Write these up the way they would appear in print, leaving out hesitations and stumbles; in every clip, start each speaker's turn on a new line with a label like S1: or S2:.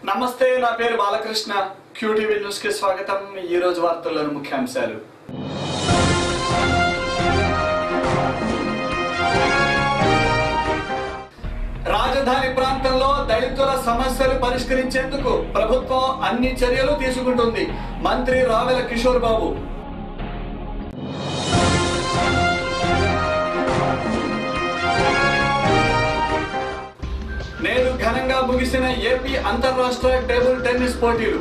S1: నమస్తే, నా పేరు బాలకృష్ణ. క్యూటీవీ న్యూస్ కి స్వాగతం. ఈ రోజు వార్తల్లోని ముఖ్యాంశాలు. రాజధాని ప్రాంతంలో దళితుల సమస్యలు పరిష్కరించేందుకు ప్రభుత్వం అన్ని చర్యలు తీసుకుంటుంది. మంత్రి రావెల కిషోర్ బాబు. నేడు ఘనంగా ముగిసిన ఏపీ అంతర్రాష్ట్ర టేబుల్ టెన్నిస్ పోటీలు.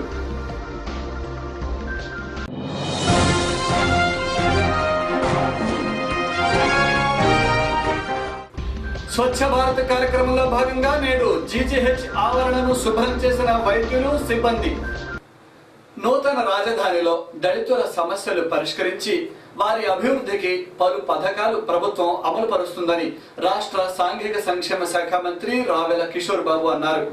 S1: స్వచ్ఛ భారత్ కార్యక్రమంలో భాగంగా నేడు జీజీహెచ్ ఆవరణను శుభ్రం చేసిన వైద్యులు, సిబ్బంది. నూతన రాజధానిలో దళితుల సమస్యలు పరిష్కరించి వారి అభివృద్ధికి పలు పథకాలు ప్రభుత్వం అమలు పరుస్తుందని రాష్ట్ర సాంఘిక సంక్షేమ శాఖ మంత్రి రావెల కిషోర్ బాబు అన్నారు.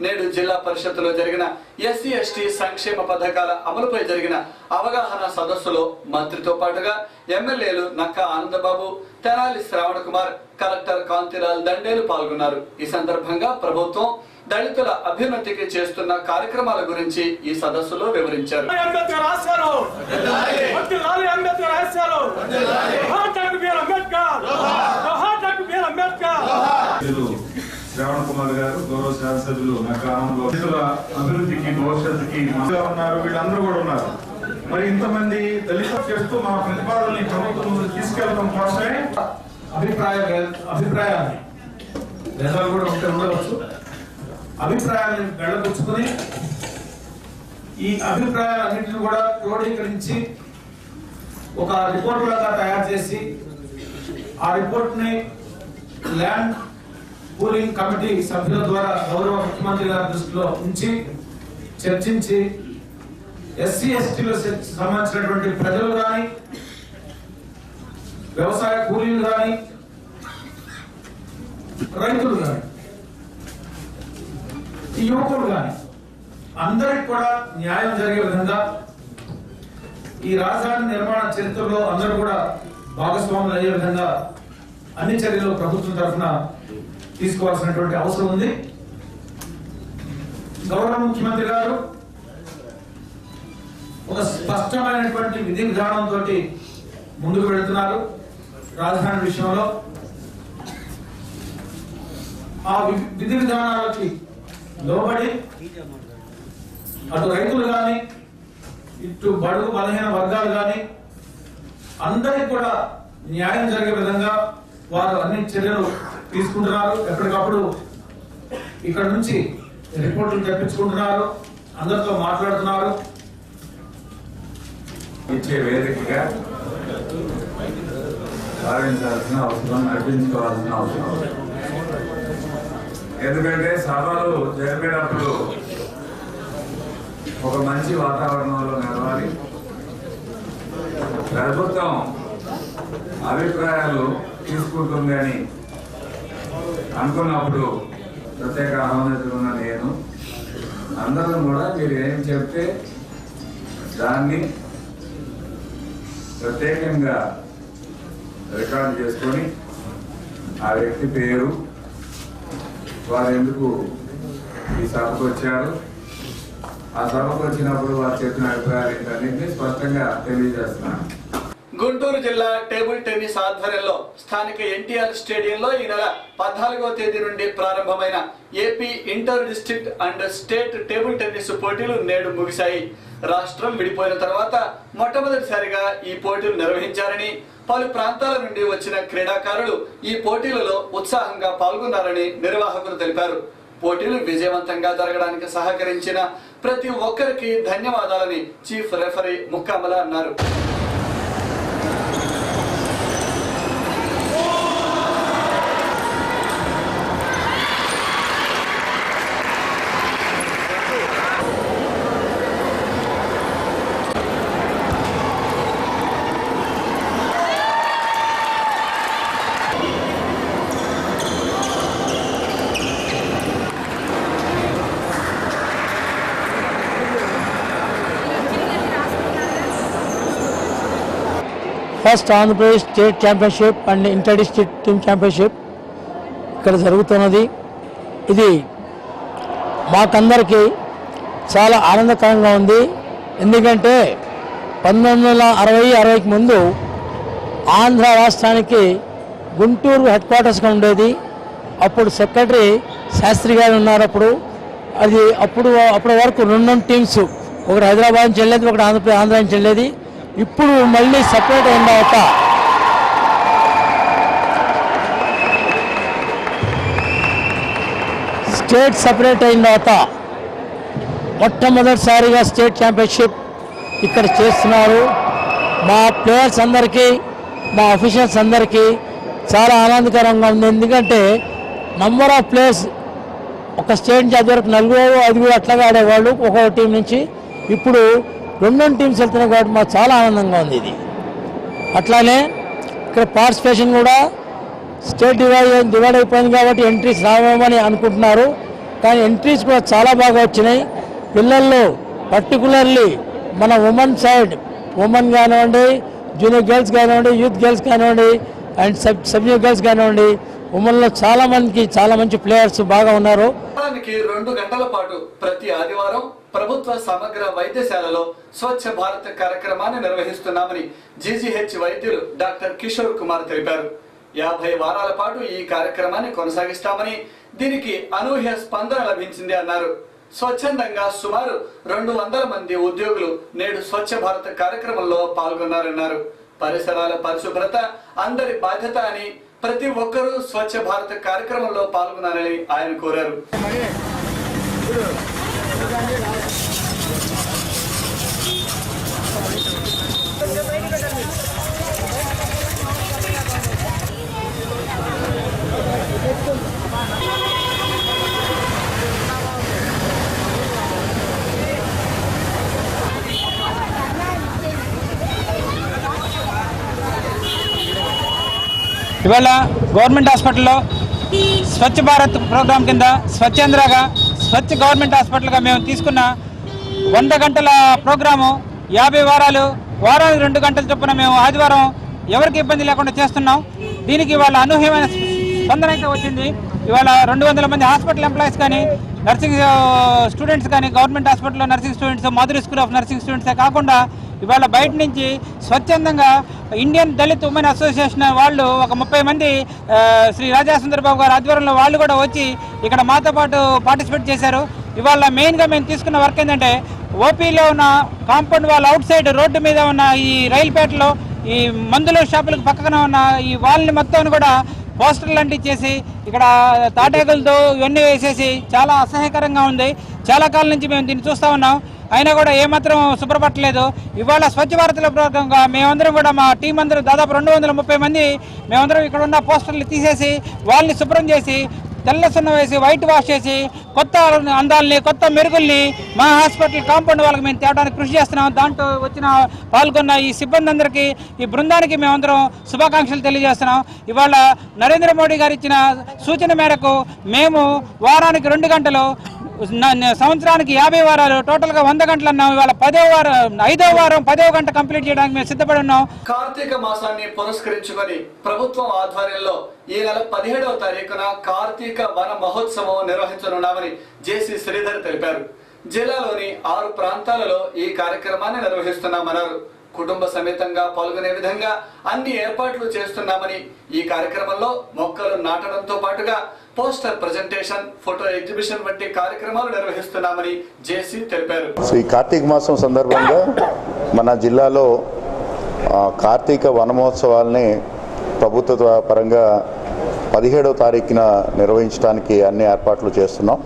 S1: నేడు జిల్లా పరిషత్తులో జరిగిన ఎస్సీ ఎస్టీ సంక్షేమ పథకాల అమలుపై జరిగిన అవగాహన సదస్సులో మంత్రితో పాటుగా ఎమ్మెల్యేలు నక్కా ఆనందబాబు, తెనాలి శ్రావణ కుమార్, కలెక్టర్ కాంతిలాల్ దండేలు పాల్గొన్నారు. ఈ సందర్భంగా ప్రభుత్వం దళితుల అభ్యున్నతికి చేస్తున్న కార్యక్రమాల గురించి ఈ సదస్సులో వివరించారు.
S2: శ్రావణ కుమార్ గారు, గౌరవ శాసనసభ్యులు నక్కా ఆనందబాబు, దళితుల అభివృద్ధికి భవిష్యత్తుకి ఉన్నారు. వీళ్ళందరూ కూడా ఉన్నారు. మరి ఇంతమంది దళిత చేస్తూ మా ప్రతిపాదనని ప్రభుత్వం ముందు తీసుకెళ్లడం కోసమే అభిప్రాయాన్ని ప్రజలు కూడా ఉంటే ఉండవచ్చు. అభిప్రాయాన్ని వెళ్ళబుచ్చుకుని ఈ అభిప్రాయాలన్నింటినీ కూడా క్రోడీకరించి ఒక రిపోర్ట్ లాగా తయారు చేసి ఆ రిపోర్ట్ ని ల్యాండ్ పూలింగ్ కమిటీ సభ్యుల ద్వారా గౌరవ ముఖ్యమంత్రి గారి దృష్టిలో ఉంచి చర్చించి ఎస్సీ ఎస్టీలకు సంబంధించినటువంటి ప్రజలు కానీ, వ్యవసాయ కూలీలు కానీ, రైతులు కానీ, యువకులు కానీ అందరికి కూడా న్యాయం జరిగే విధంగా ఈ రాజధాని నిర్మాణ చరిత్రలో అందరూ కూడా భాగస్వాములు అయ్యే విధంగా అన్ని చర్యలు ప్రభుత్వం తరఫున తీసుకోవాల్సినటువంటి అవసరం ఉంది. గౌరవ ముఖ్యమంత్రి గారు ఒక స్పష్టమైనటువంటి విధి విధానంతో ముందుకు వెళుతున్నారు. రాజధాని విషయంలో ఆ విధి విధానాలకి లోబడి అటు రైతులు కానీ, ఇటు బడుగు బలహీన వర్గాలు కానీ అందరికి కూడా న్యాయం జరిగే విధంగా వారు అన్ని చర్యలు తీసుకుంటున్నారు. ఎప్పటికప్పుడు ఇక్కడ నుంచి రిపోర్టులు తెప్పించుకుంటున్నారు, అందరితో మాట్లాడుతున్నారు.
S3: ఇచ్చే వేదికగా భావించాల్సిన అవసరం, నడిపించుకోవాల్సిన అవసరం. ఎందుకంటే సభలు జరిపేటప్పుడు ఒక మంచి వాతావరణంలో నడవాలి. ప్రభుత్వం అభిప్రాయాలు తీసుకుంటుంది అని అనుకున్నప్పుడు ప్రత్యేక ఆహ్వానితులు ఉన్న నేను అందరం కూడా మీరు ఏం చెప్తే దాన్ని ప్రత్యేకంగా రికార్డు చేసుకొని ఆ వ్యక్తి పేరు, వారు ఎందుకు ఈ సభకు వచ్చారు, ఆ సభకు వచ్చినప్పుడు వారు చెప్పిన అభిప్రాయాలు ఏంటన్నింటినీ స్పష్టంగా తెలియజేస్తున్నాను.
S1: గుంటూరు జిల్లా టేబుల్ టెన్నిస్ ఆధ్వర్యంలో స్థానిక ఎన్టీఆర్ స్టేడియంలో ఈ నెల 14వ తేదీ నుండి ప్రారంభమైన AP inter district and state table tennis పోటీలు నేడు ముగిశాయి. రాష్ట్రం విడిపోయిన తర్వాత మొట్టమొదటిసారిగా ఈ పోటీలు నిర్వహించారని, పలు ప్రాంతాల నుండి వచ్చిన క్రీడాకారులు ఈ పోటీలలో ఉత్సాహంగా పాల్గొన్నారని నిర్వాహకులు తెలిపారు. పోటీలు విజయవంతంగా జరగడానికి సహకరించిన ప్రతి ఒక్కరికి ధన్యవాదాలని చీఫ్ రెఫరీ ముక్కామల అన్నారు.
S4: First Andhra Pradesh state championship and inter district team championship ఇక్కడ జరుగుతున్నది. ఇది మాకందరికీ చాలా ఆనందకరంగా ఉంది. ఎందుకంటే 1960-60కి ముందు ఆంధ్ర రాష్ట్రానికి గుంటూరు హెడ్ క్వార్టర్స్గా ఉండేది. అప్పుడు సెక్రటరీ శాస్త్రి గారు ఉన్నారు. అప్పటి వరకు 2 టీమ్స్, ఒకటి హైదరాబాద్ నుంచి వెళ్ళేది, ఒకటి ఆంధ్ర నుంచి వెళ్ళేది. ఇప్పుడు మళ్ళీ సపరేట్ అయిన తర్వాత స్టేట్ సపరేట్ అయిన తర్వాత మొట్టమొదటిసారిగా స్టేట్ ఛాంపియన్షిప్ ఇక్కడ చేస్తున్నారు. మా ప్లేయర్స్ అందరికీ, మా అఫీషియల్స్ అందరికీ చాలా ఆనందకరంగా ఉంది. ఎందుకంటే నంబర్ ఆఫ్ ప్లేయర్స్ ఒక స్టేట్ నుంచి అదివరకు 4-5 అట్లాగా ఆడేవాళ్ళు ఒక్కొక్క టీం నుంచి. ఇప్పుడు 2 టీమ్స్ వెళ్తున్నాయి కాబట్టి మాకు చాలా ఆనందంగా ఉంది ఇది. అట్లానే ఇక్కడ పార్టిసిపేషన్ కూడా స్టేట్ డివైడ్ అయిపోయింది కాబట్టి ఎంట్రీస్ రావేమని అనుకుంటున్నారు. కానీ ఎంట్రీస్ కూడా చాలా బాగా వచ్చినాయి. పిల్లల్లో పర్టికులర్లీ మన ఉమెన్ సైడ్, ఉమెన్ కానివ్వండి, జూనియర్ గర్ల్స్ కానివ్వండి, యూత్ గర్ల్స్ కానివ్వండి, అండ్ సబ్ జూనియర్ గర్ల్స్ కానివ్వండి, ఉమెన్లో చాలా మంచి ప్లేయర్స్ బాగా ఉన్నారు.
S1: 2 గంటల పాటు ప్రతి ఆదివారం ప్రభుత్వ సమగ్ర వైద్యశాలలో స్వచ్ఛ భారత్ కార్యక్రమాన్ని నిర్వహిస్తున్నామని జీజీహెచ్ వైద్యులు డాక్టర్ కిషోర్ కుమార్ తెలిపారు. 50 వారాల పాటు ఈ కార్యక్రమాన్ని కొనసాగిస్తామని, దీనికి అనూహ్య స్పందన లభించింది అన్నారు. స్వచ్ఛందంగా సుమారు 200 మంది ఉద్యోగులు నేడు స్వచ్ఛ భారత్ కార్యక్రమంలో పాల్గొన్నారన్నారు. పరిసరాల పరిశుభ్రత అందరి బాధ్యత అని, ప్రతి ఒక్కరూ స్వచ్ఛ భారత్ కార్యక్రమంలో పాల్గొనాలని ఆయన కోరారు.
S5: ఇవాళ గవర్నమెంట్ హాస్పిటల్లో స్వచ్ఛ భారత్ ప్రోగ్రాం కింద స్వచ్ఛంద్రగా స్వచ్ఛ గవర్నమెంట్ హాస్పిటల్గా మేము తీసుకున్న 100 గంటల ప్రోగ్రాము 50 వారాలు, వారానికి 2 గంటల చొప్పున మేము ఆదివారం ఎవరికి ఇబ్బంది లేకుండా చేస్తున్నాం. దీనికి ఇవాళ అనూహ్యమైన స్పందన అయితే వచ్చింది. ఇవాళ 200 మంది హాస్పిటల్ ఎంప్లాయీస్ కానీ, నర్సింగ్ స్టూడెంట్స్ కానీ, గవర్నమెంట్ హాస్పిటల్లో nursing students, Madhuri school of nursing స్టూడెంట్సే కాకుండా ఇవాళ బయట నుంచి స్వచ్ఛందంగా ఇండియన్ దళిత్ ఉమెన్ అసోసియేషన్ వాళ్ళు ఒక 30 మంది శ్రీ రాజా సుందరబాబు గారి ఆధ్వర్యంలో వాళ్ళు కూడా వచ్చి ఇక్కడ మాతో పాటు పార్టిసిపేట్ చేశారు. ఇవాళ మెయిన్గా మేము తీసుకున్న వర్క్ ఏంటంటే ఓపీలో ఉన్న compound wall out side road మీద ఉన్న ఈ రైల్పేటలో ఈ మందుల షాపులకు పక్కన ఉన్న ఈ వాల్ని మొత్తం కూడా పోస్టర్లు అంటించేసి ఇక్కడ తాటేకులతో ఇవన్నీ వేసేసి చాలా అసహ్యకరంగా ఉంది. చాలా కాలం నుంచి మేము దీన్ని చూస్తూ ఉన్నాం, అయినా కూడా ఏమాత్రం శుభ్రపట్టలేదు. ఇవాళ స్వచ్ఛ భారత్లో భాగంగా మేమందరం కూడా మా టీం అందరూ దాదాపు 230 మంది మేమందరం ఇక్కడ ఉన్న పోస్టర్లు తీసేసి వాళ్ళని శుభ్రం చేసి తెల్ల సున్నం వేసి వైట్ వాష్ చేసి కొత్త అందాలని, కొత్త మెరుగుల్ని మా హాస్పిటల్ కాంపౌండ్ వాళ్ళకి మేము తేవడానికి కృషి చేస్తున్నాం. దాంట్లో పాల్గొన్న ఈ సిబ్బంది అందరికీ, ఈ బృందానికి మేమందరం శుభాకాంక్షలు తెలియజేస్తున్నాం. ఇవాళ నరేంద్ర మోడీ గారు ఇచ్చిన సూచన మేరకు మేము వారానికి 2 గంటలు, సంవత్సరానికి 50 వారాలు, టోటల్గా 100 గంటలు అన్నాం. ఇవాళ 5వ వారం 10వ గంట కంప్లీట్ చేయడానికి మేము సిద్ధపడి ఉన్నాం.
S1: కార్తీక మాసాన్ని పురస్కరించుకొని ప్రభుత్వం ఆధ్వర్యంలో ఈ నెల 17వ తారీఖున కార్తీక వన మహోత్సవం నిర్వహించనున్నామని జేసీ శ్రీధర్ తెలిపారు. జిల్లాలోని 6 ప్రాంతాలలో ఈ కార్యక్రమాన్ని నిర్వహిస్తున్నామన్నారు. కుటుంబ సమేతంగా పాల్గొనే విధంగా అన్ని ఏర్పాట్లు చేస్తున్నామని, ఈ కార్యక్రమంలో మొక్కలు నాటడంతో పాటుగా పోస్టర్ ప్రజెంటేషన్, ఫోటో ఎగ్జిబిషన్ వంటి కార్యక్రమాలు నిర్వహిస్తున్నామని జేసీ తెలిపారు.
S6: ఈ కార్తీక మాసం సందర్భంగా మన జిల్లాలో కార్తీక వనమహోత్సవాల్ని ప్రభుత్వ పరంగా 17వ తారీఖున నిర్వహించడానికి అన్ని ఏర్పాట్లు చేస్తున్నాం.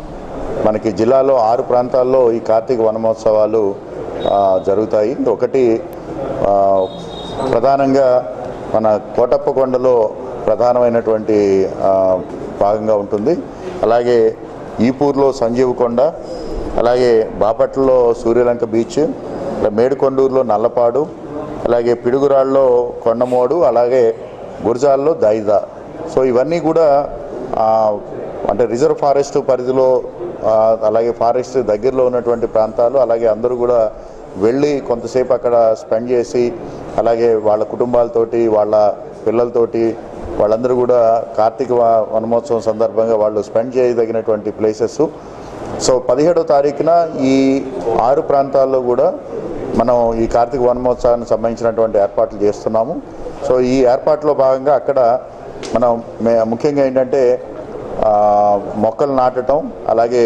S6: మనకి జిల్లాలో 6 ప్రాంతాల్లో ఈ కార్తీక వనమహోత్సవాలు జరుగుతాయి. ఒకటి ప్రధానంగా మన కోటప్పకొండలో ప్రధానమైనటువంటి భాగంగా ఉంటుంది. అలాగే ఈపూర్లో సంజీవ్ కొండ, అలాగే బాపట్లలో సూర్యలంక బీచ్, మేడుకొండూరులో నల్లపాడు, అలాగే పిడుగురాళ్ళలో కొండమోడు, అలాగే గురజాల్లో దైదా. సో ఇవన్నీ కూడా అంటే రిజర్వ్ ఫారెస్ట్ పరిధిలో, అలాగే ఫారెస్ట్ దగ్గరలో ఉన్నటువంటి ప్రాంతాలు. అలాగే అందరూ కూడా వెళ్ళి కొంతసేపు అక్కడ స్పెండ్ చేసి, అలాగే వాళ్ళ కుటుంబాలతోటి, వాళ్ళ పిల్లలతోటి వాళ్ళందరూ కూడా కార్తీక వనమహోత్సవం సందర్భంగా వాళ్ళు స్పెండ్ చేయదగినటువంటి ప్లేసెస్. సో 17వ తారీఖున ఈ 6 ప్రాంతాల్లో కూడా మనం ఈ కార్తీక వన మహోత్సవానికి సంబంధించినటువంటి ఏర్పాట్లు చేస్తున్నాము. సో ఈ ఏర్పాట్లో భాగంగా అక్కడ మనం ముఖ్యంగా ఏంటంటే మొక్కలు నాటడం, అలాగే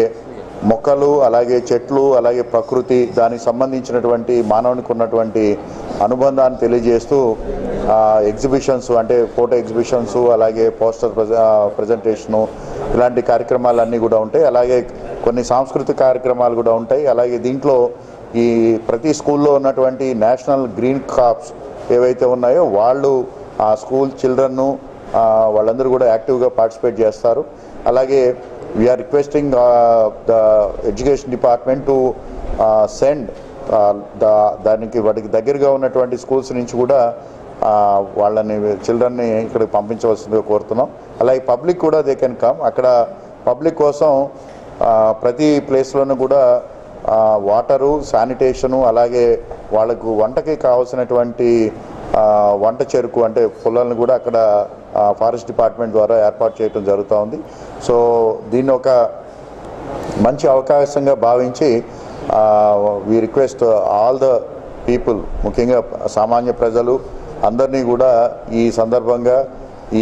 S6: మొక్కలు, అలాగే చెట్లు, అలాగే ప్రకృతి, దానికి సంబంధించినటువంటి మానవునికి ఉన్నటువంటి అనుబంధాన్ని తెలియజేస్తూ ఎగ్జిబిషన్స్ అంటే ఫోటో ఎగ్జిబిషన్స్, అలాగే పోస్టర్ ప్రజెంటేషను, ఇలాంటి కార్యక్రమాలన్నీ కూడా ఉంటాయి. అలాగే కొన్ని సాంస్కృతిక కార్యక్రమాలు కూడా ఉంటాయి. అలాగే దీంట్లో ఈ ప్రతి స్కూల్లో ఉన్నటువంటి నేషనల్ గ్రీన్ క్రాప్స్ ఏవైతే ఉన్నాయో వాళ్ళు ఆ స్కూల్ చిల్డ్రన్ను వాళ్ళందరూ కూడా యాక్టివ్గా పార్టిసిపేట్ చేస్తారు. అలాగే we're requesting the education department to send దానికి వాటికి దగ్గరగా ఉన్నటువంటి స్కూల్స్ నుంచి కూడా వాళ్ళని చిల్డ్రన్ని ఇక్కడికి పంపించవలసిందిగా కోరుతున్నాం. అలాగే పబ్లిక్ కూడా దే కెన్ కమ్. అక్కడ పబ్లిక్ కోసం ప్రతి ప్లేస్లోనూ కూడా వాటరు, శానిటేషను, అలాగే వాళ్ళకు వంటకి కావాల్సినటువంటి వంట చెరుకు అంటే పుల్లలను కూడా అక్కడ ఫారెస్ట్ డిపార్ట్మెంట్ ద్వారా ఏర్పాటు చేయడం జరుగుతూ ఉంది. సో దీన్ని ఒక మంచి అవకాశంగా భావించి we request all the people, ముఖ్యంగా సామాన్య ప్రజలు అందరినీ కూడా ఈ సందర్భంగా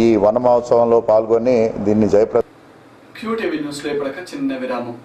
S6: ఈ వన మహోత్సవంలో పాల్గొని దీన్ని జయప్రద.
S1: QTV న్యూస్లో ఇప్పటిక చిన్న విరామం.